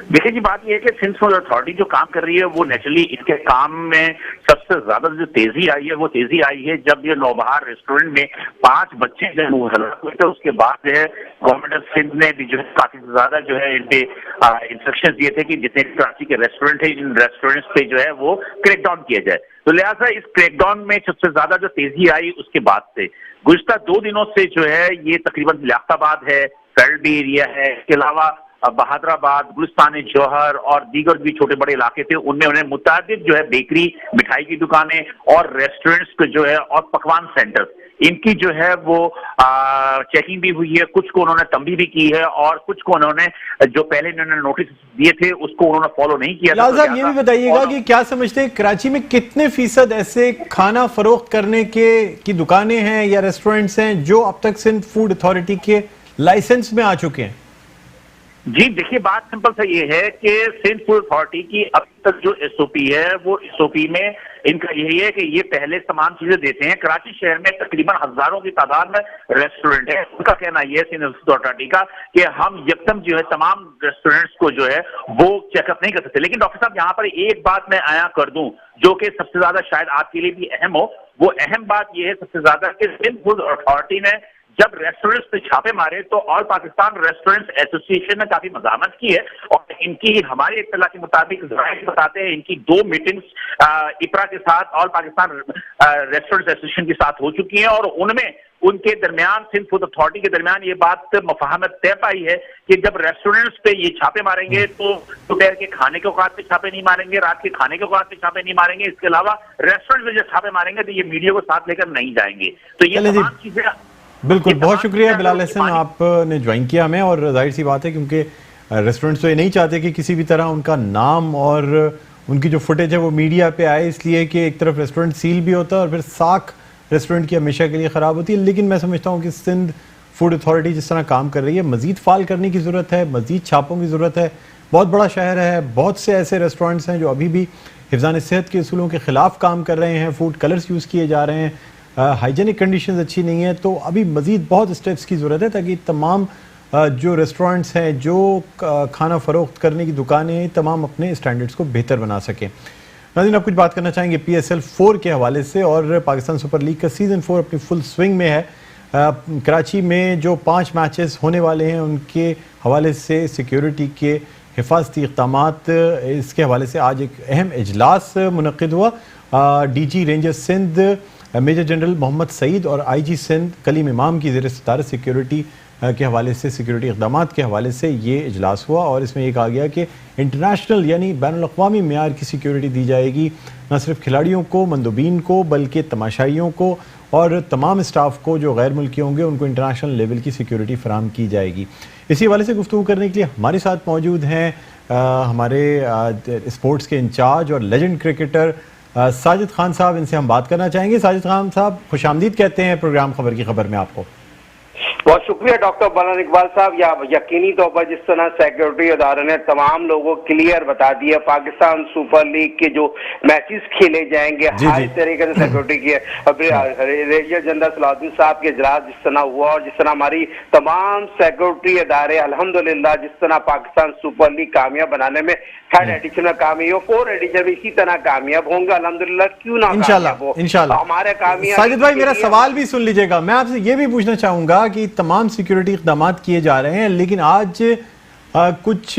देखिए जी, बात यह है कि सिंध फूड अथॉरिटी जो काम कर रही है वो नेचुरली इनके काम में सबसे ज्यादा जो तेजी आई है वो तेजी आई है जब ये नौबहार रेस्टोरेंट में 5 बच्चे जो है हलाक हुए थे। उसके बाद जो है गवर्नमेंट ऑफ सिंध ने भी जो है काफी ज्यादा जो है इन पे इंस्ट्रक्शन दिए थे कि जितने कराची के रेस्टोरेंट है इन रेस्टोरेंट्स पे जो है वो क्रैकडाउन किया जाए। तो लिहाजा इस क्रैकडाउन में सबसे ज्यादा जो तेजी आई उसके बाद से गुज़िश्ता 2 दिनों से जो है ये तकरीबन लियाकताबाद है, फेल्डी एरिया है, इसके अलावा बहादुराबाद, गुलिस्तान जौहर और दीगर भी छोटे बड़े इलाके थे, उनमें उन्हें मुताबिक जो है बेकरी, मिठाई की दुकानें और रेस्टोरेंट्स को जो है और पकवान सेंटर इनकी जो है वो चेकिंग भी हुई है। कुछ को उन्होंने तंबी भी की है और कुछ को उन्होंने जो पहले इन्होंने नोटिस दिए थे उसको उन्होंने फॉलो नहीं किया। लाल साहब, ये भी बताइएगा कि क्या समझते हैं कराची में कितने फीसद ऐसे खाना फरोख्त करने की दुकानें हैं या रेस्टोरेंट्स हैं जो अब तक सिंध फूड अथॉरिटी के लाइसेंस में आ चुके हैं? जी देखिए, बात सिंपल सा ये है कि सिंध फूड अथॉरिटी की अब तक जो एसओपी है वो एसओपी में इनका यही है कि ये पहले तमाम चीजें देते हैं। कराची शहर में तकरीबन हजारों की तादाद में रेस्टोरेंट है। उनका कहना यह है सिंध फूड अथॉरिटी का कि हम यकदम जो है तमाम रेस्टोरेंट्स को जो है वो चेकअप नहीं कर सकते। लेकिन डॉक्टर साहब, यहाँ पर एक बात मैं आया कर दूं जो कि सबसे ज्यादा शायद आपके लिए भी अहम हो। वो अहम बात यह है सबसे ज्यादा कि सिंध फूड अथॉरिटी ने जब रेस्टोरेंट्स पे छापे मारे तो ऑल पाकिस्तान रेस्टोरेंट्स एसोसिएशन ने काफी मजामत की है और इनकी हमारे इत्तला के मुताबिक बताते हैं इनकी 2 मीटिंग्स इपरा के साथ ऑल पाकिस्तान रेस्टोरेंट्स एसोसिएशन के साथ हो चुकी हैं और उनमें उनके दरमियान सिंध फूड अथॉरिटी के दरमियान ये बात मफाहमत तय पाई है कि जब रेस्टोरेंट्स पे ये छापे मारेंगे तो दोपहर के खाने के औकात पे छापे नहीं मारेंगे, रात के खाने के औकात पे छापे नहीं मारेंगे। इसके अलावा रेस्टोरेंट में जब छापे मारेंगे तो ये मीडिया को साथ लेकर नहीं जाएंगे। तो ये तमाम चीजें बिल्कुल, बहुत शुक्रिया बिलाल हसन, आपने ज्वाइन किया हमें। और जाहिर सी बात है क्योंकि रेस्टोरेंट्स तो ये नहीं चाहते कि किसी भी तरह उनका नाम और उनकी जो फुटेज है वो मीडिया पे आए, इसलिए कि एक तरफ रेस्टोरेंट सील भी होता है और फिर साख रेस्टोरेंट की हमेशा के लिए ख़राब होती है। लेकिन मैं समझता हूँ कि सिंध फूड अथॉरिटी जिस तरह काम कर रही है, मज़ीद फाल करने की ज़रूरत है, मज़ीद छापों की ज़रूरत है। बहुत बड़ा शहर है, बहुत से ऐसे रेस्टोरेंट्स हैं जो अभी भी हिफ्ज़ान सेहत के उसूलों के ख़िलाफ़ काम कर रहे हैं, फूड कलर्स यूज़ किए जा रहे हैं, हाइजीनिक कंडीशंस अच्छी नहीं है। तो अभी मज़ीद बहुत स्टेप्स की ज़रूरत है ताकि तमाम जो रेस्टोरेंट्स हैं, जो खाना फ़रोख्त करने की दुकानें, तमाम अपने स्टैंडर्ड्स को बेहतर बना सकें। नाज़रीन, आप कुछ बात करना चाहेंगे PSL 4 के हवाले से? और पाकिस्तान सुपर लीग का सीज़न 4 अपनी फुल स्विंग में है। कराची में जो 5 मैचेस होने वाले हैं उनके हवाले से सिक्योरिटी के हिफाजती इक़दामात, इसके हवाले से आज एक अहम इजलास मुनक़िद हुआ। DG rangers Sindh major general Mohammad Saeed और IG सिंध कलीम इमाम की ज़ेर सदारत सिक्योरिटी के हवाले से, सिक्योरिटी इक़दामात के हवाले से ये इजलास हुआ और इसमें ये कहा गया कि इंटरनेशनल यानी बैनुल-अक़वामी मेयार की सिक्योरिटी दी जाएगी, न सिर्फ खिलाड़ियों को, मंदूबीन को, बल्कि तमाशाइयों को और तमाम स्टाफ को जो गैर मुल्की होंगे उनको इंटरनेशनल लेवल की सिक्योरिटी फराहम की जाएगी। इसी हवाले से गुफ्तगू करने के लिए हमारे साथ मौजूद हैं हमारे स्पोर्ट्स के इंचार्ज और लेजेंड क्रिकेटर साजिद खान साहब। इनसे हम बात करना चाहेंगे। साजिद खान साहब, खुशामदीद कहते हैं प्रोग्राम खबर की खबर में आपको। बहुत शुक्रिया डॉक्टर मौलाना इकबाल साहब। या यकीनी तौर पर जिस तरह सिक्योरिटी इदारे ने तमाम लोगों को क्लियर बता दिया, पाकिस्तान सुपर लीग के जो मैचेस खेले जाएंगे हर तरीके से सिक्योरिटी की है। रेंजर जनरल सलाउद्दीन साहब के इजलास जिस तरह हुआ और जिस तरह हमारी तमाम सिक्योरिटी इदारे अल्हम्दुलिल्लाह जिस तरह पाकिस्तान सुपर लीग कामयाब बनाने में 3rd एडिशन में कामयाब, 4th एडिशन में इसी तरह कामयाब होंगे अल्हम्दुलिल्लाह, क्यों ना इंशाल्लाह। हमारे कामयाब। साजिद भाई, मेरा सवाल भी सुन लीजिएगा। मैं आपसे ये भी पूछना चाहूंगा कि तमाम सिक्योरिटी इक़दामात किए जा रहे हैं, लेकिन आज कुछ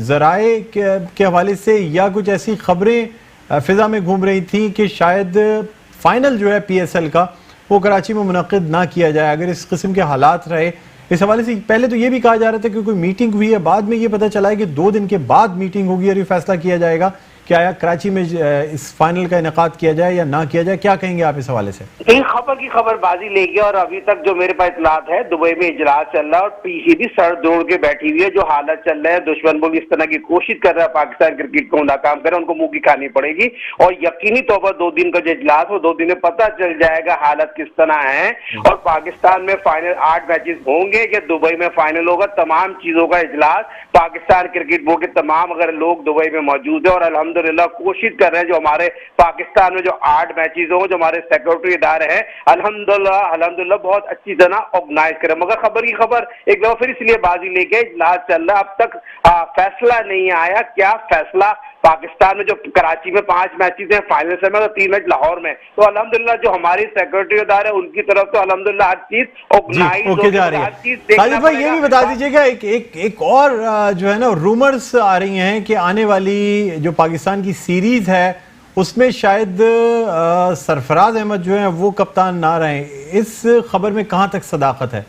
ज़राए के हवाले से या कुछ ऐसी खबरें फिजा में घूम रही थी कि शायद फाइनल जो है PSL का वो कराची में मुनक़िद ना किया जाए अगर इस किस्म के हालात रहे। इस हवाले से पहले तो ये भी कहा जा रहा था कि कोई मीटिंग हुई है, बाद में ये पता चला है कि 2 दिन के बाद मीटिंग होगी और ये फैसला किया जाएगा कि आया, कराची में इस फाइनल का इनेकाद किया जाए या ना किया जाए, क्या कहेंगे आप इस हवाले से? खबर की खबरबाजी ले गया और अभी तक जो मेरे पास इतलात है दुबई में इजलास चल रहा है और पीसीबी सर दौड़ के बैठी हुई है। जो हालत चल रहा है, दुश्मन मुल्क इस तरह की कोशिश कर रहा है पाकिस्तान क्रिकेट को नाकाम करे, उनको मुंह की खानी पड़ेगी और यकीनी तौर पर 2 दिन का जो इजलास हो 2 दिन में पता चल जाएगा हालत किस तरह है और पाकिस्तान में फाइनल 8 मैचेस होंगे कि दुबई में फाइनल होगा। तमाम चीजों का इजलास पाकिस्तान क्रिकेट बोर्ड के तमाम अगर लोग दुबई में मौजूद है और अल्हम्दुलिल्लाह कोशिश कर रहे हैं जो हमारे पाकिस्तान में जो 8 मैचेस हो, जो हमारे सेक्रेटरी इदारे हैं अल्हम्दुलिल्लाह बहुत अच्छी तरह ऑर्गेनाइज करें। मगर खबर की खबर एक दफा फिर इसलिए बाजी लेके इजलास चल रहा है, अब तक फैसला नहीं आया। क्या फैसला पाकिस्तान में जो कराची में 5 मैचेस हैं फाइनल से में और 3 मैच लाहौर में, तो अल्हम्दुलिल्लाह जो हमारी सेक्रेटरी इदारे हैं उनकी तरफ तो अल्हम्दुलिल्लाह हर चीज ऑर्गेनाइज हो रही है। साजिद भाई ये भी बता दीजिएगा एक और जो है ना रूमर्स आ रही हैं कि आने वाली जो पाकिस्तान की सीरीज है उसमें शायद सरफराज अहमद जो है वो कप्तान ना रहे, इस खबर में कहां तक सदाकत है?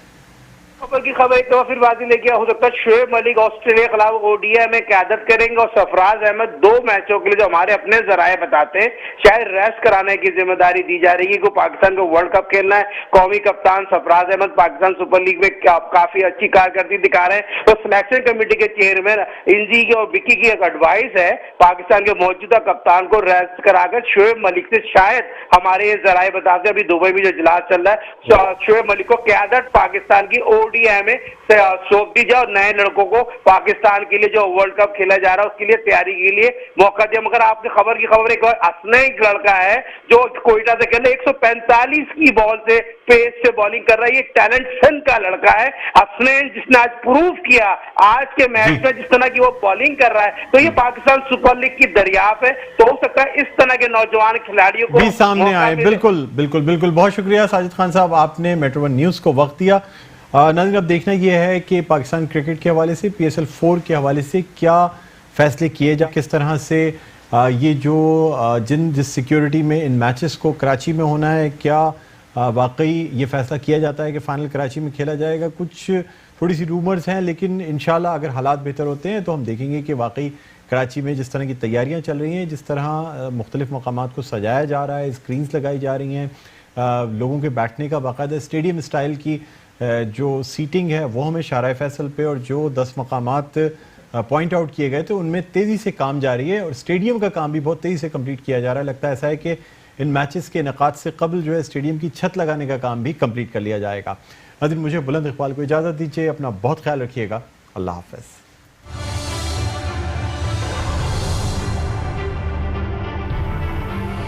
खबर की खबर एक तो फिर बाजी लेके हो सकता है शोएब मलिक ऑस्ट्रेलिया के खिलाफ ओडीआई में क़यादत करेंगे और सरफराज अहमद 2 मैचों के लिए जो हमारे अपने जराए बताते हैं शायद रेस्ट कराने की जिम्मेदारी दी जा रही है कि पाकिस्तान को वर्ल्ड कप खेलना है। कौमी कप्तान सरफराज अहमद पाकिस्तान सुपर लीग में काफी अच्छी कारकर्दगी दिखा रहे हैं, तो सिलेक्शन कमेटी के चेयरमैन इंजी की और विक्की की एक एडवाइस है पाकिस्तान के मौजूदा कप्तान को रेस्ट कराकर शोएब मलिक से शायद हमारे ये जराए बताते हैं अभी दुबई में जो इजलास चल रहा है शोएब मलिक को क़यादत पाकिस्तान की ओडीआई में सौंप दी जाए और नए लड़कों को पाकिस्तान के लिए जो वर्ल्ड कप खेला जा रहा है उसके लिए तैयारी के लिए मौका दिया। मगर आपने खबर की खबर एक हसनैन लड़का है जो कोयटा से खेल 145 की बॉल से पेस से बॉलिंग कर रहा है, ये टैलेंट सन का लड़का है हसनैन, जिसने आज प्रूव किया आज के मैच में जिस तरह की वो बॉलिंग कर रहा है, तो ये पाकिस्तान सुपर लीग की दरियाफ्त है। तो हो सकता है इस तरह के नौजवान खिलाड़ियों को भी सामने आए। बिल्कुल बिल्कुल बिल्कुल, बहुत शुक्रिया साजिद खान साहब, आपने मेट्रो 1 न्यूज को वक्त दिया। नाज़रीन अब देखना यह है कि पाकिस्तान क्रिकेट के हवाले से PSL 4 के हवाले से क्या फैसले किए जाए, किस तरह से ये जो जिस सिक्योरिटी में इन मैचेस को कराची में होना है, क्या वाकई ये फैसला किया जाता है कि फाइनल कराची में खेला जाएगा। कुछ थोड़ी सी रूमर्स हैं, लेकिन इंशाल्लाह अगर हालात बेहतर होते हैं तो हम देखेंगे कि वाकई कराची में जिस तरह की तैयारियां चल रही हैं, जिस तरह मुख्तलिफ मकामात को सजाया जा रहा है, स्क्रीन्स लगाई जा रही हैं, लोगों के बैठने का बाकायदा स्टेडियम स्टाइल की जो सीटिंग है वो हमें शाहराह फैसल पे और जो 10 मकामात पॉइंट आउट किए गए थे उनमें तेज़ी से काम जारी है और स्टेडियम का काम भी बहुत तेज़ी से कंप्लीट किया जा रहा है। लगता है ऐसा है कि इन मैचेस के इनेकाद से कबल जो है स्टेडियम की छत लगाने का काम भी कंप्लीट कर लिया जाएगा। नाज़रीन मुझे बुलंद इकबाल को इजाज़त दीजिए, अपना बहुत ख्याल रखिएगा, अल्लाह हाफ़िज़।